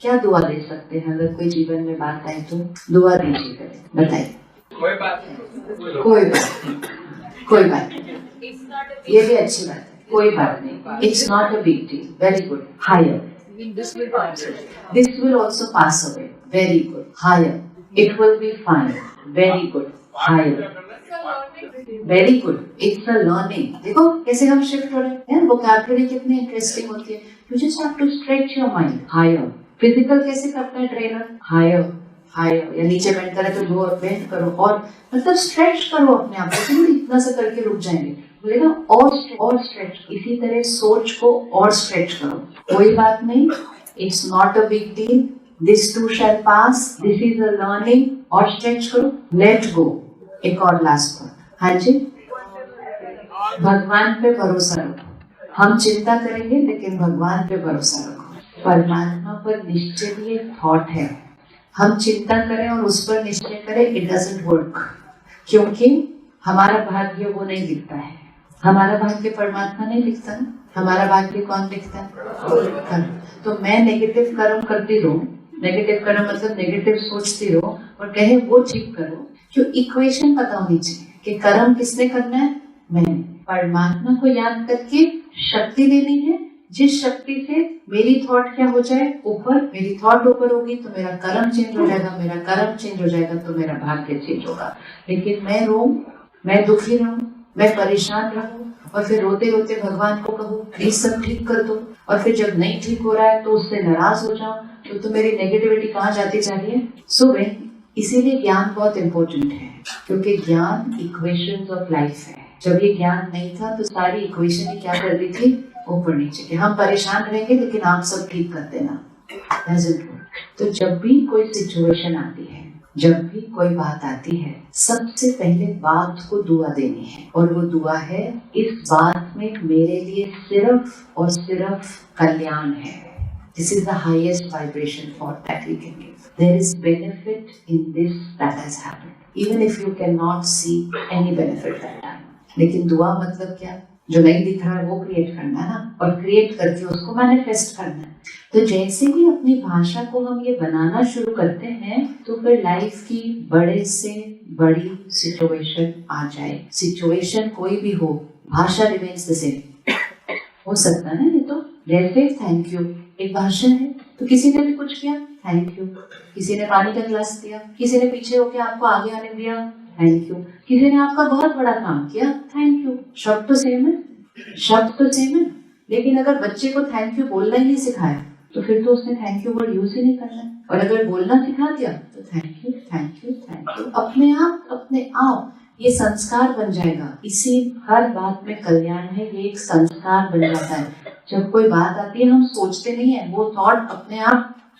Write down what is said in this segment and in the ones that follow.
क्या दुआ दे सकते हैं? अगर कोई जीवन में बात आए तो दुआ दीजिए, करें, बताइए। कोई बात नहीं, कोई बात नहीं, ये भी अच्छी बात है, कोई बात नहीं, it's not a big deal, very good, higher, this will also pass away, very good, higher, it will be fine, very good, higher, very good, it's a learning. देखो कैसे हम शिफ्ट हो रहे हैं, वोकैबुलरी कितनी इंटरेस्टिंग होती है। You just have to stretch your mind higher. Physical कैसे करता है ट्रेनर? हायर हायर, या नीचे बेंड करे तो लोअर बेंड करो, और मतलब स्ट्रेच करो अपने आप को, इतना से करके रुक जाएंगे, बोलेगा और स्ट्रेच। इसी तरह सोच को और स्ट्रेच करो, कोई बात नहीं, it's not a big deal, this to shell pass, this is a learning, और स्ट्रेच करो, लेट गो। एक और लास्ट बात, हाँ जी, भगवान पे भरोसा रखो। हम चिंता करेंगे लेकिन भगवान पे भरोसा रखो। परमात्मा पर निश्चय भी एक थॉट है, हम चिंता करें और उस पर निश्चय करें, इट डजंट वर्क, क्योंकि हमारा भाग्य वो नहीं लिखता है, हमारा भाग्य परमात्मा नहीं लिखता है, हमारा भाग्य कौन लिखता है? तो मैं नेगेटिव कर्म करती रहूं, नेगेटिव कर्म मतलब नेगेटिव सोचती रहो और कहे वो ठीक करो, क्यों? इक्वेशन पता होनी चाहिए कि कर्म किसने करना है, मैंने। परमात्मा को याद करके शक्ति लेनी है, जिस शक्ति से मेरी थॉट क्या हो जाए, ऊपर। मेरी थॉट ऊपर होगी तो मेरा कर्म चेंज हो जाएगा, मेरा कर्म चेंज हो जाएगा तो मेरा भाग्य चेंज होगा। लेकिन मैं रोऊं, मैं दुखी रहूं, मैं परेशान रहूं और फिर रोते रोते भगवान को कहूँ प्लीज सब ठीक कर दो, और फिर जब नहीं ठीक हो रहा है तो उससे नाराज हो जाऊं, तो मेरी नेगेटिविटी कहाँ जाती जा रही है? सो इसीलिए ज्ञान बहुत इम्पोर्टेंट है, क्योंकि ज्ञान इक्वेशंस ऑफ लाइफ है। जब ये ज्ञान नहीं था तो सारी इक्वेशन ही क्या कर दी थी, ऊपर नीचे के। हम परेशान रहेंगे लेकिन आप सब ठीक कर देना, तो जब भी कोई सिचुएशन आती है, जब भी कोई बात आती है, सबसे पहले बात को दुआ देनी है, और वो दुआ है इस बात में मेरे लिए सिर्फ और सिर्फ कल्याण है। This is the highest vibration thought that we can give. There is benefit in this that has happened, even if you cannot see any benefit that time. लेकिन दुआ मतलब क्या? जो नहीं दिख रहा है वो क्रिएट करना है ना, और क्रिएट करके उसको मैनिफेस्ट करना है। तो जैसे ही अपनी भाषा को हम ये बनाना शुरू करते हैं, तो फिर लाइफ की बड़े से बड़ी सिचुएशन आ जाए, सिचुएशन कोई भी हो, भाषा रिमेन्स द सेम। हो सकता है ना, ये तो जैसे थैंक यू एक भाषा है, तो किसी ने भी कुछ किया थैंक यू, किसी ने पानी का गिलास दिया, किसी ने पीछे होकर आपको आगे आने दिया थैंक यू, किसी ने आपका बहुत बड़ा काम किया थैंक यू। शब्द तो सेम है, शब्द तो सेम है, लेकिन अगर बच्चे को थैंक यू बोलना ही नहीं सिखाया तो फिर तो उसने थैंक यू वर्ड यूज ही नहीं करना, और अगर बोलना सिखा दिया तो thank you thank you thank you, अपने आप ये संस्कार बन जाएगा। इसी हर बात में कल्याण है, ये एक संस्कार बन जाता है। जब कोई बात आती है हम सोचते नहीं है, वो थॉट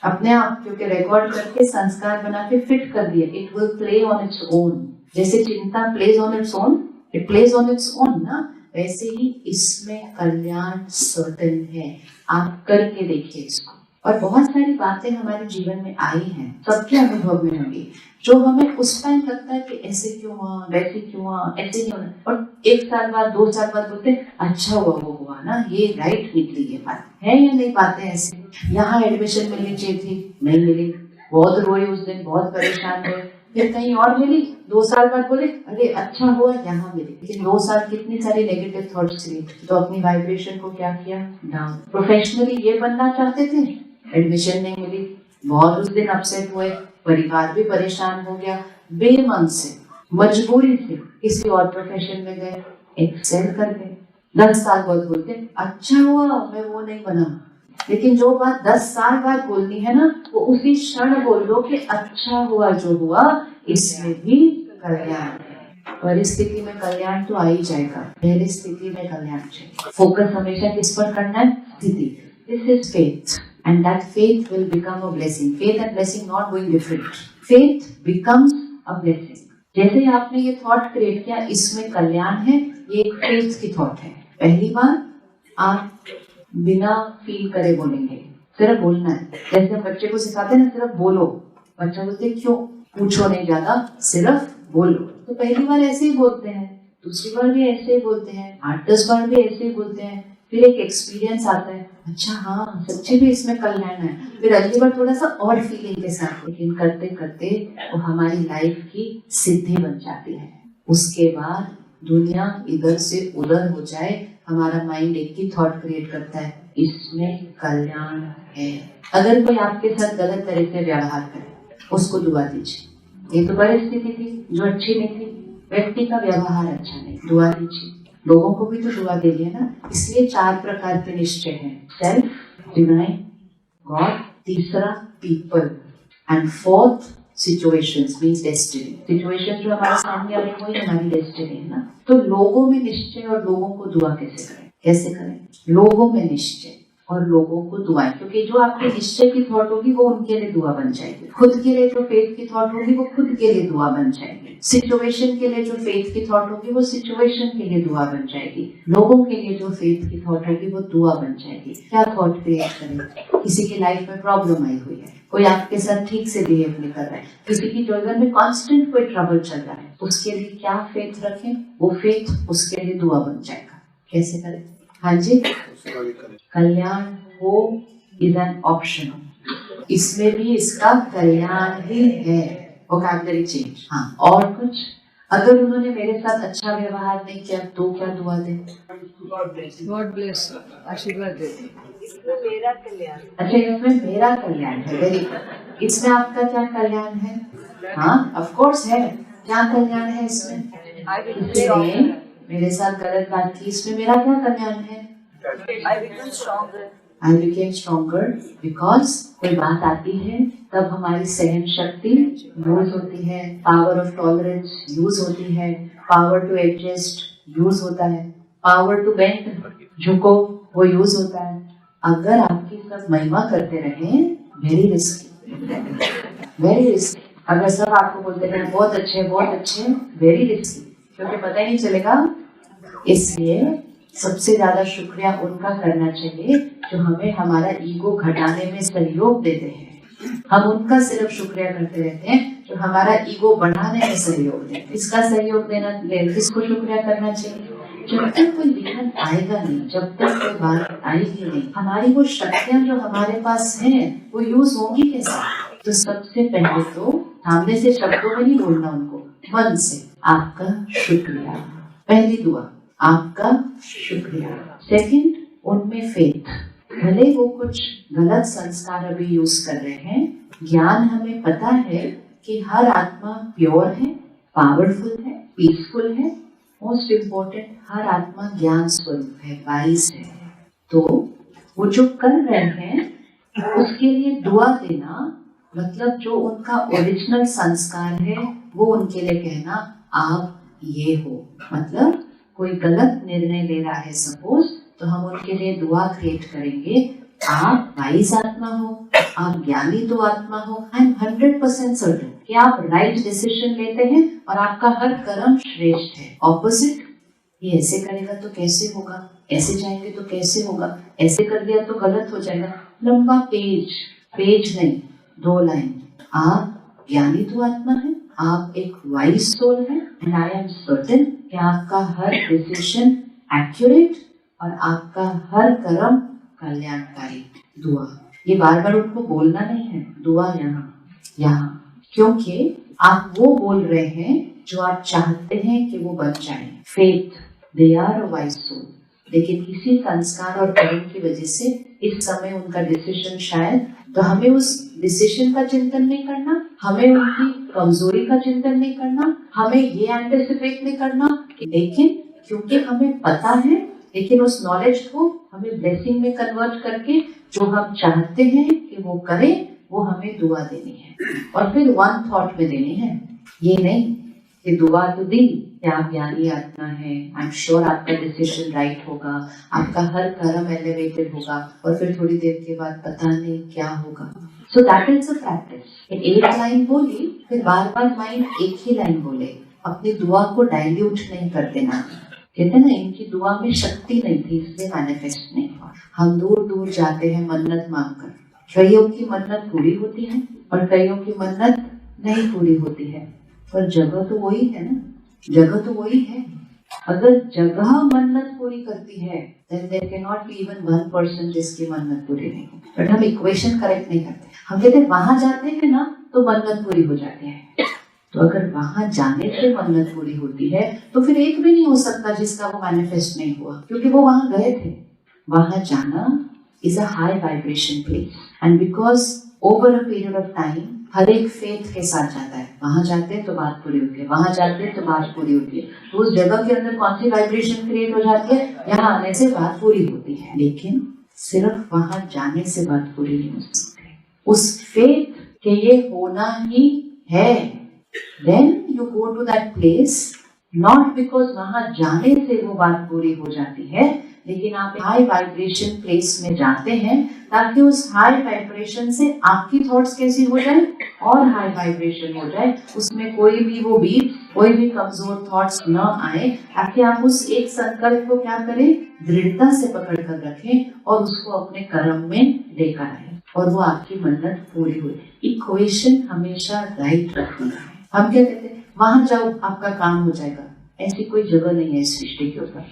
अपने आप क्योंकि रिकॉर्ड करके संस्कार बना के फिट कर दिया, it will play on its own. जैसे चिंता plays on its own, it plays on its own ना, वैसे ही इसमें कल्याण सर्टेन है। आप करके देखिए इसको। और बहुत सारी बातें हमारे जीवन में आई हैं, सबके अनुभव में होंगी, जो हमें उस टाइम लगता है कि ऐसे क्यों हुआ, वैसे क्यों हुआ, ऐसे नहीं होना, और 1 साल बाद 2 साल बाद बोलते अच्छा हुआ वो हुआ ना, ये राइट निकली, ये बात है या नहीं। बातें ऐसे, यहाँ एडमिशन मिलनी चाहिए थी, नहीं मिली, बहुत रोए उस दिन, बहुत परेशान हुए, फिर कहीं और मिली, 2 साल बाद बोले अरे अच्छा हुआ यहाँ मिली। लेकिन 2 साल कितनी सारी नेगेटिव थॉट्स क्रिएट, तो अपनी वाइब्रेशन को क्या किया, डाउन। प्रोफेशनली ये बनना चाहते थे, एडमिशन नहीं मिली, बहुत उस दिन अपसेट हुए, परिवार भी परेशान हो गया, बेमन से मजबूरी से किसी और प्रोफेशन में गए, एक्सेल कर गए। 10 साल बाद बोलते अच्छा हुआ मैं वो नहीं बना, लेकिन जो बात 10 साल बाद बोलनी है ना, वो उसी क्षण बोल दो कि अच्छा हुआ जो हुआ, इसमें भी कल्याण है। परिस्थिति में कल्याण तो आ ही जाएगा, पहली स्थिति में कल्याण चाहिए। फोकस हमेशा किस पर करना है, स्थिति। This is faith, and that faith will become a blessing. Faith and blessing not going different. Faith becomes a blessing. जैसे ही आपने ये थॉट क्रिएट किया इसमें कल्याण है, ये एक फेथ की थॉट है। पहली बार आप बिना फील करे बोलेंगे, सिर्फ बोलना है। जैसे बच्चे को सिखाते हैं ना, सिर्फ बोलो, बच्चा बोलते क्यों, पूछो नहीं ज्यादा, सिर्फ बोलो। तो पहली बार ऐसे ही बोलते हैं, दूसरी बार भी ऐसे ही बोलते हैं, 8-10 बार भी ऐसे ही बोलते हैं, फिर एक एक्सपीरियंस आता है, अच्छा हाँ सच्ची में इसमें कल्याण है, फिर अगली बार थोड़ा सा और फीलिंग के साथ, लेकिन करते करते वो हमारी लाइफ की सिद्धि बन जाती है। उसके बाद दुनिया इधर से उधर हो जाए, हमारा माइंड एक ही थॉट क्रिएट करता है, इसमें कल्याण है। अगर कोई आपके साथ गलत तरीके से व्यवहार करे, उसको दुआ दीजिए। ये तो परिस्थिति थी जो अच्छी नहीं थी, व्यक्ति का व्यवहार अच्छा नहीं, दुआ दीजिए। लोगों को भी तो दुआ देंगे ना। इसलिए 4 प्रकार के निश्चय हैं, सेल्फ, डिवाइन, गॉड, तीसरा people, and fourth situations means destiny. Situation जो हमारे सामने आ रही है वही हमारी डेस्टिनी है ना। तो लोगों में निश्चय और लोगों को दुआ कैसे करें? कैसे करें? लोगों में निश्चय और लोगों को दुआएं, क्योंकि जो आपके निश्चय की थॉट होगी वो उनके लिए दुआ बन जाएगी। खुद के लिए जो फेथ की थॉट होगी वो खुद के लिए दुआ बन जाएगी। सिचुएशन के लिए जो फेथ की थॉट होगी वो सिचुएशन के लिए दुआ बन जाएगी। लोगों के लिए जो फेथ की थॉट होगी वो दुआ बन जाएगी। क्या थॉट क्रिएट करें? किसी की लाइफ में प्रॉब्लम आई हुई है, कोई आपके साथ ठीक से बिहेव नहीं कर रहा है, किसी की जीवन में कांस्टेंट कोई ट्रबल चल रहा है, उसके लिए क्या फेथ रखें? वो फेथ उसके लिए दुआ बन जाएगा। कैसे करें? हाँ जी, कल्याण हो इज एन ऑप्शन, इसमें भी इसका कल्याण ही है। Vocabulary change. हाँ, और कुछ? अगर उन्होंने मेरे साथ अच्छा व्यवहार नहीं किया तो क्या दुआ दे? गॉड ब्लेस, आशीर्वाद दे। इसमें मेरा कल्याण। अच्छा, इसमें मेरा कल्याण है, वेरी गुड। इसमें आपका क्या कल्याण है? हाँ, ऑफ कोर्स है। क्या कल्याण है इसमें? इसलिए मेरे साथ गलत बात की, इसमें मेरा क्या कल्याण है? I became stronger because कोई बात आती है तब हमारी सहन शक्ति यूज होती है, पावर ऑफ टॉलरेंस यूज होती है, पावर टू एडजस्ट यूज होता है, पावर टू बेंड झुको वो यूज होता है। अगर आपकी सब महिमा करते रहे, वेरी रिस्की, वेरी रिस्की। अगर सब आपको बोलते रहे बहुत अच्छे बहुत अच्छे, वेरी रिस्की, क्योंकि पता ही नहीं चलेगा। इसलिए सबसे ज्यादा शुक्रिया उनका करना चाहिए जो हमें हमारा ईगो घटाने में सहयोग देते हैं। हम उनका सिर्फ शुक्रिया करते रहते हैं जो हमारा ईगो बढ़ाने में सहयोग देते हैं। इसका सहयोग देना, किसको शुक्रिया करना चाहिए? जब तक कोई विघ्न आएगा नहीं, जब तक कोई बात आएगी नहीं, हमारी वो शक्तियां जो हमारे पास हैं वो यूज होंगी कैसे? तो सबसे पहले तो सामने से शब्दों में नहीं बोलना उनको, मन से आपका शुक्रिया। पहली दुआ, आपका शुक्रिया। सेकंड, उनमें फेथ। भले वो कुछ गलत संस्कार अभी यूज कर रहे हैं, ज्ञान हमें पता है कि हर आत्मा प्योर है, पावरफुल है, पीसफुल है, मोस्ट इम्पोर्टेंट हर आत्मा ज्ञान स्वरूप है, वाइज है। तो वो जो कर रहे हैं उसके लिए दुआ देना, मतलब जो उनका ओरिजिनल संस्कार है वो उनके लिए कहना आप ये हो। मतलब कोई गलत निर्णय ले रहा है सपोज, तो हम उनके लिए दुआ क्रिएट करेंगे, आप वाइज आत्मा हो, आप ज्ञानी तो आत्मा हो, आई एम 100% सर्टेन कि आप राइट डिसीजन लेते हैं और आपका हर कर्म श्रेष्ठ है। ऑपोजिट, ये ऐसे करेगा तो कैसे होगा, ऐसे जाएंगे तो कैसे होगा, ऐसे कर दिया तो गलत हो जाएगा। लंबा पेज नहीं, 2 लाइन। आप ज्ञानी तो आत्मा है, आप एक वाइज सोल है, एंड आई एम सर्टेन कि आपका हर डिसीजन एक्यूरेट और आपका हर कर्म कल्याणकारी। दुआ, ये बार बार उनको बोलना नहीं है, दुआ यहाँ, क्योंकि आप वो बोल रहे हैं जो आप चाहते हैं कि वो बन जाए। Faith, they are a wise soul, लेकिन किसी संस्कार और कर्म की वजह से इस समय उनका डिसीजन शायद, तो हमें उस डिसीजन का चिंतन नहीं करना, हमें उनकी कमजोरी का चिंतन नहीं करना, हमें ये एंटिसिपेट नहीं करना, लेकिन क्योंकि हमें पता है, लेकिन उस नॉलेज को हमें ब्लेसिंग में कन्वर्ट करके जो हम चाहते हैं कि वो करे, वो हमें दुआ देनी है। और फिर 1 थॉट में देनी है, ये नहीं कि दुआ तो दी कि आप ज्ञानी आत्मा है, आई एम श्योर आपका डिसीजन राइट होगा, आपका हर कर्म एलिवेटेड होगा, और फिर थोड़ी देर के बाद पता नहीं क्या होगा। So that is a practice. एक लाइन बोली, फिर बार बार माइंड एक ही लाइन बोले, अपनी दुआ को डाइल्यूट नहीं कर देना। कहते ना, इनकी दुआ में शक्ति नहीं थी इसलिए मैनिफेस्ट नहीं हुआ। हम दूर दूर जाते हैं मन्नत मांगकर, कईयों की मन्नत पूरी होती है और कईयों की मन्नत नहीं पूरी होती है, पर जगह तो वही है ना, जगह तो वही है। अगर जगह मन्नत पूरी करती है then there cannot be even one person जिसकी मन्नत पूरी नहीं होगी। बट हम इक्वेशन करेक्ट नहीं करते, हम कहते हैं वहां जाते हैं ना तो मन्नत पूरी हो जाती है। तो अगर वहां जाने से मन्नत पूरी होती है तो फिर एक भी नहीं हो सकता जिसका वो मैनिफेस्ट नहीं हुआ, क्योंकि वो वहां गए थे। वहां जाना is a high vibration place and because over a period of time हर एक फेथ के साथ जाता है। वहां जाते हैं तो बात पूरी होती है, वहां जाते हैं तो बात पूरी होती है। तो उस जगह के अंदर कौन सी वाइब्रेशन क्रिएट हो जाती है? यहाँ आने से बात पूरी होती है। लेकिन सिर्फ वहां जाने से बात पूरी नहीं हो सकती, उस फेथ के ये होना ही है। Then you go to that place not because वहां जाने से वो बात पूरी हो जाती है, लेकिन आप हाई वाइब्रेशन प्लेस में जाते हैं ताकि उस हाई वाइब्रेशन से आपकी थॉट्स कैसी हो जाए और हाई वाइब्रेशन हो जाए, उसमें कोई भी वो बीट, कोई भी कमजोर थॉट्स न आए, ताकि आप उस एक संकल्प को क्या करें, दृढ़ता से पकड़ कर रखें और उसको अपने कर्म में लेकर आए और वो आपकी मन्नत पूरी हुई। इक्वेशन हमेशा राइट रखना है। हम क्या कहते हैं, वहां जाओ आपका काम हो जाएगा। ऐसी कोई जगह नहीं है इस सृष्टि के ऊपर।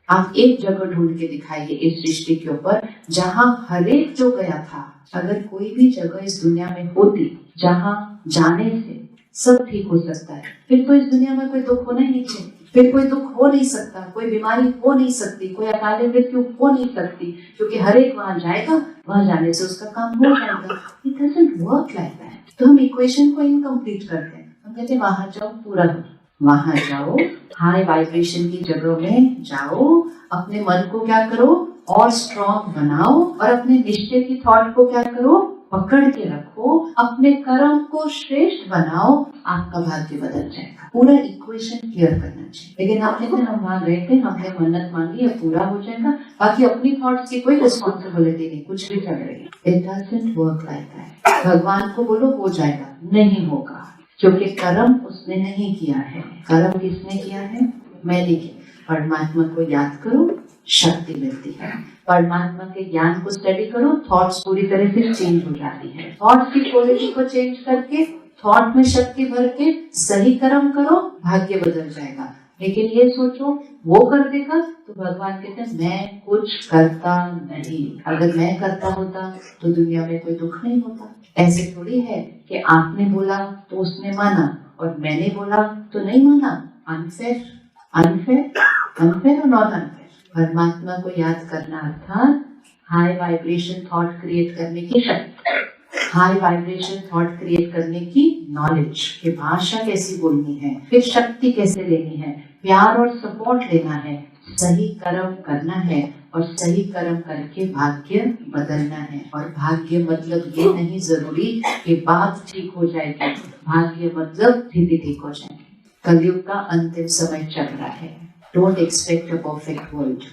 आप एक जगह ढूंढ के दिखाइए इस सृष्टि के ऊपर जहां हर एक जो गया था, अगर कोई भी जगह इस दुनिया में होती जहां जाने से सब ठीक हो सकता है, फिर तो इस दुनिया में कोई दुख होना ही नहीं चाहिए, फिर कोई दुख हो नहीं सकता, कोई बीमारी हो नहीं सकती, कोई अकाल मृत्यु हो नहीं सकती, क्योंकि हर एक वहां जाएगा, वहां जाने से उसका काम हो जाएगा। It doesn't work like that. तो हम इक्वेशन को इनकम्प्लीट करते हैं। हम कहते हैं वहां जाओ पूरा हो, वहां जाओ, हाई वाइब्रेशन की जगह में जाओ, अपने मन को क्या करो और स्ट्रॉन्ग बनाओ और अपने निश्चय की थॉट को क्या करो, पकड़ के रखो, अपने कर्म को श्रेष्ठ बनाओ, आपका भाग्य बदल जाएगा। पूरा इक्वेशन क्लियर करना चाहिए। लेकिन आप कहते हैं हम वहां गए थे, हमने मन्नत मांगी, अब पूरा हो जाएगा, बाकी अपनी थॉट्स की कोई रिस्पॉन्सिबिलिटी नहीं, कुछ भी चल रही है। It doesn't work like that. भगवान को बोलो हो जाएगा, नहीं होगा, क्योंकि कर्म उसने नहीं किया है। कर्म किसने किया है? मैंने किया। परमात्मा को याद करो, शक्ति मिलती है। परमात्मा के ज्ञान को स्टडी करो, थॉट्स पूरी तरह से चेंज हो जाती है। थॉट्स की क्वालिटी को चेंज करके, थॉट में शक्ति भर के सही कर्म करो, भाग्य बदल जाएगा। लेकिन ये सोचो वो कर देगा, तो भगवान कहते हैं मैं कुछ करता नहीं। अगर मैं करता होता तो दुनिया में कोई दुख नहीं होता। ऐसे थोड़ी है कि आपने बोला तो उसने माना और मैंने बोला तो नहीं माना। अनफेयर, अनफेयर, अनफेयर और नॉट अनफेयर। परमात्मा को याद करना अर्थात हाई वाइब्रेशन थॉट क्रिएट करने की शक्ति, हाई वाइब्रेशन थॉट क्रिएट करने की नॉलेज, कि भाषा कैसी बोलनी है, फिर शक्ति कैसे लेनी है, प्यार और सपोर्ट लेना है, सही कर्म करना है और सही कर्म करके भाग्य बदलना है। और भाग्य मतलब ये नहीं जरूरी कि बात ठीक हो जाएगी, भाग्य मतलब स्थिति ठीक हो जाएगी। कलयुग का अंतिम समय चल रहा है। Don't expect a perfect world.